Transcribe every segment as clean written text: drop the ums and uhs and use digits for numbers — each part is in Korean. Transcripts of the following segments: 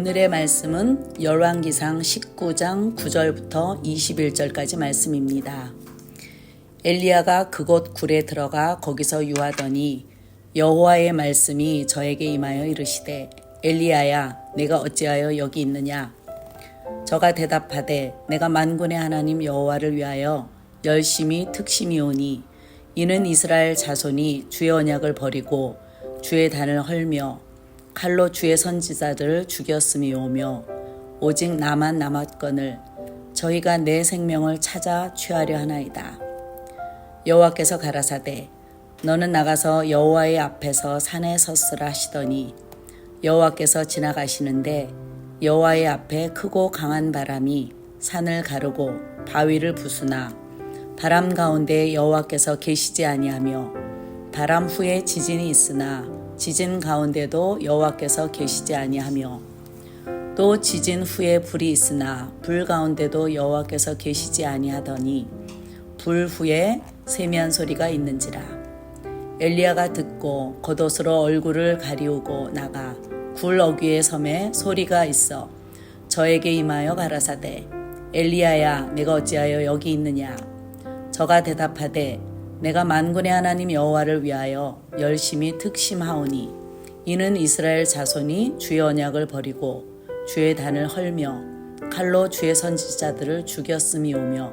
오늘의 말씀은 열왕기상 19장 9절부터 21절까지 말씀입니다. 엘리야가 그곳 굴에 들어가 거기서 유하더니 여호와의 말씀이 저에게 임하여 이르시되 엘리야야 내가 어찌하여 여기 있느냐. 저가 대답하되 내가 만군의 하나님 여호와를 위하여 열심히 특심히 오니 이는 이스라엘 자손이 주의 언약을 버리고 주의 단을 헐며 칼로 주의 선지자들을 죽였음이오며 오직 나만 남았거늘 저희가 내 생명을 찾아 취하려 하나이다. 여호와께서 가라사대 너는 나가서 여호와의 앞에서 산에 섰으라 하시더니 여호와께서 지나가시는데 여호와의 앞에 크고 강한 바람이 산을 가르고 바위를 부수나 바람 가운데 여호와께서 계시지 아니하며 바람 후에 지진이 있으나 지진 가운데도 여호와께서 계시지 아니하며 또 지진 후에 불이 있으나 불 가운데도 여호와께서 계시지 아니하더니 불 후에 세미한 소리가 있는지라. 엘리야가 듣고 겉옷으로 얼굴을 가리우고 나가 굴 어귀의 섬에 소리가 있어 저에게 임하여 가라사대 엘리야야 내가 어찌하여 여기 있느냐. 저가 대답하되 내가 만군의 하나님 여호와를 위하여 열심히 특심하오니 이는 이스라엘 자손이 주의 언약을 버리고 주의 단을 헐며 칼로 주의 선지자들을 죽였음이오며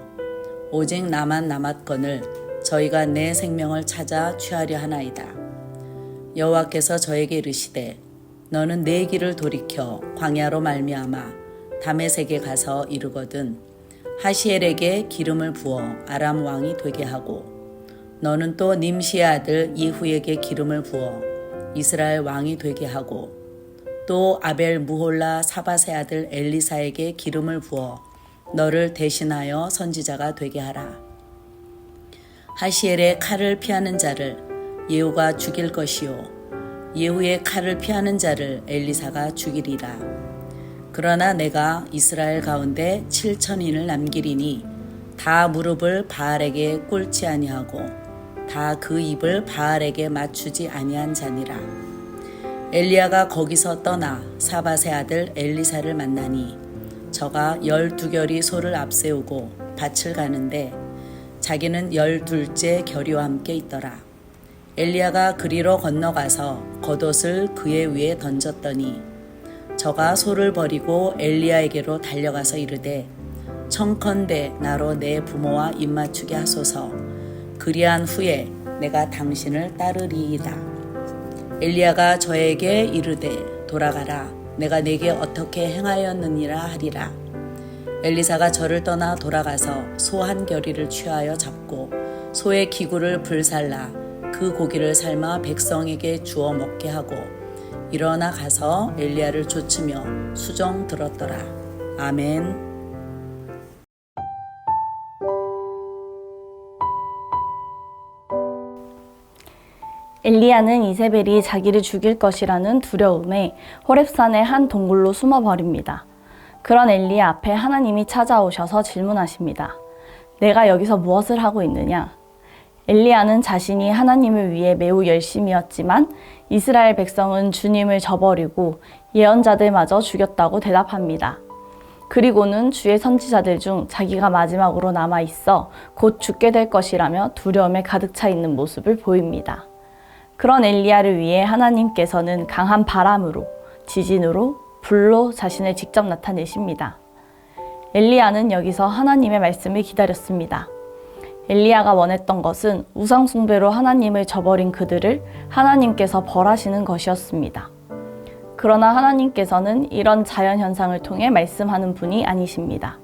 오직 나만 남았거늘 저희가 내 생명을 찾아 취하려 하나이다. 여호와께서 저에게 이르시되 너는 내 길을 돌이켜 광야로 말미암아 다메섹에 가서 이르거든 하시엘에게 기름을 부어 아람 왕이 되게 하고 너는 또 님시의 아들 이후에게 기름을 부어 이스라엘 왕이 되게 하고 또 아벨 무홀라 사밧의 아들 엘리사에게 기름을 부어 너를 대신하여 선지자가 되게 하라. 하시엘의 칼을 피하는 자를 예후가 죽일 것이요 예후의 칼을 피하는 자를 엘리사가 죽이리라. 그러나 내가 이스라엘 가운데 7,000인을 남기리니 다 무릎을 바알에게 꿇지 아니하고 다 그 입을 바알에게 맞추지 아니한 자니라. 엘리야가 거기서 떠나 사밧의 아들 엘리사를 만나니 저가 12결이 소를 앞세우고 밭을 가는데 자기는 12째 결이와 함께 있더라. 엘리야가 그리로 건너가서 겉옷을 그의 위에 던졌더니 저가 소를 버리고 엘리야에게로 달려가서 이르되 청컨대 나로 내 부모와 입맞추게 하소서. 그리한 후에 내가 당신을 따르리이다. 엘리야가 저에게 이르되 돌아가라. 내가 내게 어떻게 행하였느니라 하리라. 엘리사가 저를 떠나 돌아가서 소 한 겨리를 취하여 잡고 소의 기구를 불살라 그 고기를 삶아 백성에게 주어 먹게 하고 일어나 가서 엘리야를 좇으며 수정 들었더라. 아멘. 엘리야는 이세벨이 자기를 죽일 것이라는 두려움에 호렙산의 한 동굴로 숨어버립니다. 그런 엘리야 앞에 하나님이 찾아오셔서 질문하십니다. 내가 여기서 무엇을 하고 있느냐? 엘리야는 자신이 하나님을 위해 매우 열심이었지만 이스라엘 백성은 주님을 저버리고 예언자들마저 죽였다고 대답합니다. 그리고는 주의 선지자들 중 자기가 마지막으로 남아있어 곧 죽게 될 것이라며 두려움에 가득 차 있는 모습을 보입니다. 그런 엘리야를 위해 하나님께서는 강한 바람으로, 지진으로, 불로 자신을 직접 나타내십니다. 엘리야는 여기서 하나님의 말씀을 기다렸습니다. 엘리야가 원했던 것은 우상 숭배로 하나님을 저버린 그들을 하나님께서 벌하시는 것이었습니다. 그러나 하나님께서는 이런 자연현상을 통해 말씀하는 분이 아니십니다.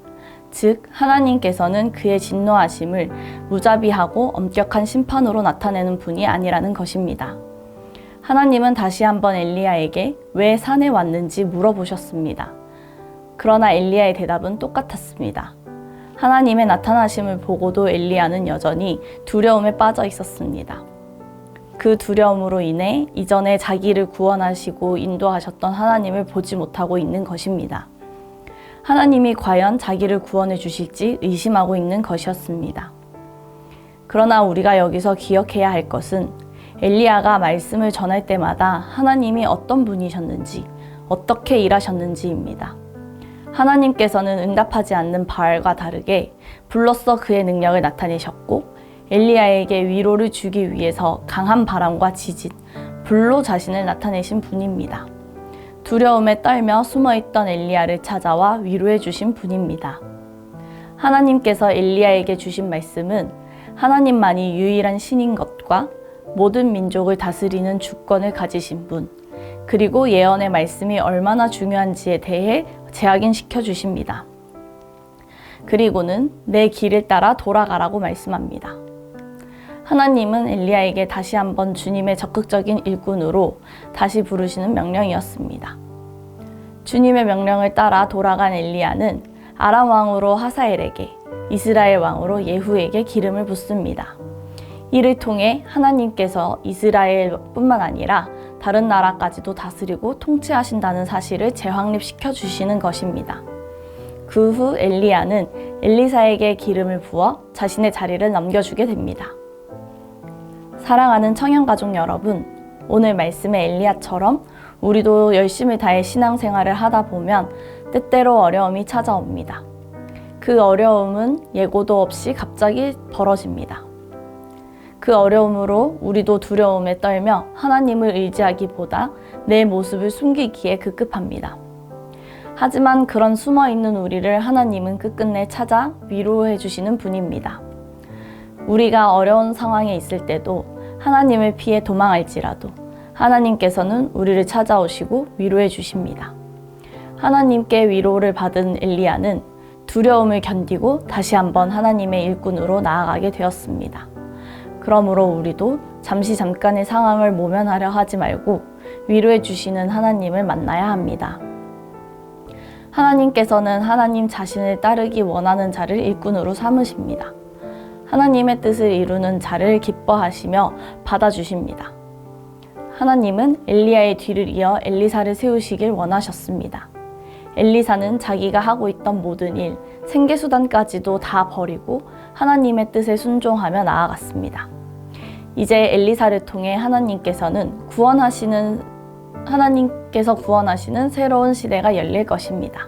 즉 하나님께서는 그의 진노하심을 무자비하고 엄격한 심판으로 나타내는 분이 아니라는 것입니다. 하나님은 다시 한번 엘리야에게 왜 산에 왔는지 물어보셨습니다. 그러나 엘리야의 대답은 똑같았습니다. 하나님의 나타나심을 보고도 엘리야는 여전히 두려움에 빠져 있었습니다. 그 두려움으로 인해 이전에 자기를 구원하시고 인도하셨던 하나님을 보지 못하고 있는 것입니다. 하나님이 과연 자기를 구원해 주실지 의심하고 있는 것이었습니다. 그러나 우리가 여기서 기억해야 할 것은 엘리야가 말씀을 전할 때마다 하나님이 어떤 분이셨는지, 어떻게 일하셨는지입니다. 하나님께서는 응답하지 않는 바알과 다르게 불로써 그의 능력을 나타내셨고 엘리야에게 위로를 주기 위해서 강한 바람과 지진, 불로 자신을 나타내신 분입니다. 두려움에 떨며 숨어있던 엘리야를 찾아와 위로해 주신 분입니다. 하나님께서 엘리야에게 주신 말씀은 하나님만이 유일한 신인 것과 모든 민족을 다스리는 주권을 가지신 분, 그리고 예언의 말씀이 얼마나 중요한지에 대해 재확인시켜 주십니다. 그리고는 내 길을 따라 돌아가라고 말씀합니다. 하나님은 엘리야에게 다시 한번 주님의 적극적인 일꾼으로 다시 부르시는 명령이었습니다. 주님의 명령을 따라 돌아간 엘리야는 아람 왕으로 하사엘에게, 이스라엘 왕으로 예후에게 기름을 붓습니다. 이를 통해 하나님께서 이스라엘뿐만 아니라 다른 나라까지도 다스리고 통치하신다는 사실을 재확립시켜 주시는 것입니다. 그 후 엘리야는 엘리사에게 기름을 부어 자신의 자리를 넘겨주게 됩니다. 사랑하는 청년가족 여러분, 오늘 말씀의 엘리야처럼 우리도 열심을 다해 신앙생활을 하다 보면 때때로 어려움이 찾아옵니다. 그 어려움은 예고도 없이 갑자기 벌어집니다. 그 어려움으로 우리도 두려움에 떨며 하나님을 의지하기보다 내 모습을 숨기기에 급급합니다. 하지만 그런 숨어있는 우리를 하나님은 끝끝내 찾아 위로해 주시는 분입니다. 우리가 어려운 상황에 있을 때도 하나님을 피해 도망할지라도 하나님께서는 우리를 찾아오시고 위로해 주십니다. 하나님께 위로를 받은 엘리야는 두려움을 견디고 다시 한번 하나님의 일꾼으로 나아가게 되었습니다. 그러므로 우리도 잠깐의 상황을 모면하려 하지 말고 위로해 주시는 하나님을 만나야 합니다. 하나님께서는 하나님 자신을 따르기 원하는 자를 일꾼으로 삼으십니다. 하나님의 뜻을 이루는 자를 기뻐하시며 받아주십니다. 하나님은 엘리야의 뒤를 이어 엘리사를 세우시길 원하셨습니다. 엘리사는 자기가 하고 있던 모든 일, 생계수단까지도 다 버리고 하나님의 뜻에 순종하며 나아갔습니다. 이제 엘리사를 통해 하나님께서 구원하시는 새로운 시대가 열릴 것입니다.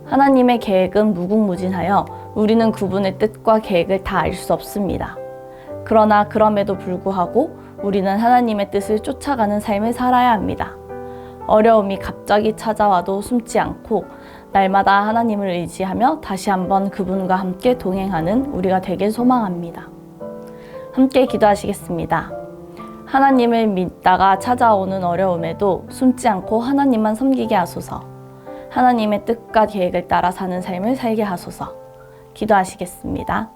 하나님의 계획은 무궁무진하여 우리는 그분의 뜻과 계획을 다 알 수 없습니다. 그러나 그럼에도 불구하고 우리는 하나님의 뜻을 쫓아가는 삶을 살아야 합니다. 어려움이 갑자기 찾아와도 숨지 않고 날마다 하나님을 의지하며 다시 한번 그분과 함께 동행하는 우리가 되길 소망합니다. 함께 기도하시겠습니다. 하나님을 믿다가 찾아오는 어려움에도 숨지 않고 하나님만 섬기게 하소서. 하나님의 뜻과 계획을 따라 사는 삶을 살게 하소서. 기도하시겠습니다.